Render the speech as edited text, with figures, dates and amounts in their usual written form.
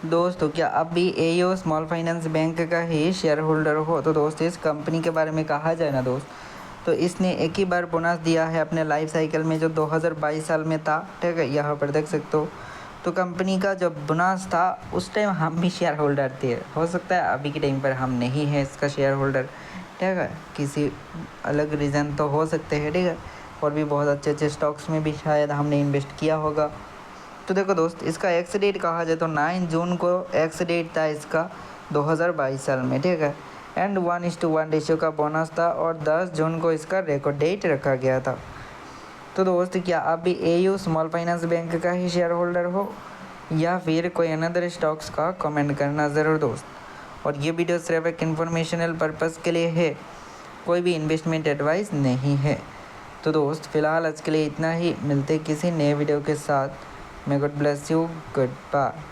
दोस्तों क्या आप भी एओ स्मॉल फाइनेंस बैंक का ही शेयर होल्डर हो? तो दोस्त इस कंपनी के बारे में कहा जाए ना दोस्त, तो इसने एक ही बार बोनस दिया है अपने लाइफ साइकिल में, जो 2022 साल में था। ठीक है, यहाँ पर देख सकते हो। तो कंपनी का जब बोनस था उस टाइम हम भी शेयर होल्डर थे। हो सकता है अभी के टाइम पर हम नहीं है इसका शेयर होल्डर। ठीक है, किसी अलग रीज़न तो हो सकते हैं। ठीक है, और भी बहुत अच्छे अच्छे स्टॉक्स में भी शायद हमने इन्वेस्ट किया होगा। तो देखो दोस्त, इसका एक्स डेट कहा जाए तो 9 जून को एक्स डेट था इसका 2022 साल में। ठीक है, एंड 1:1 रेशियो का बोनस था और 10 जून को इसका रिकॉर्ड डेट रखा गया था। तो दोस्त क्या आप भी एयू स्मॉल फाइनेंस बैंक का ही शेयर होल्डर हो या फिर कोई अनदर स्टॉक्स का कमेंट करना ज़रूर दोस्त। और ये वीडियो सिर्फ एक इन्फॉर्मेशनल पर्पज़ के लिए है, कोई भी इन्वेस्टमेंट एडवाइस नहीं है। तो दोस्त फिलहाल आज के लिए इतना ही, मिलते किसी नए वीडियो के साथ। May God bless you, good bye.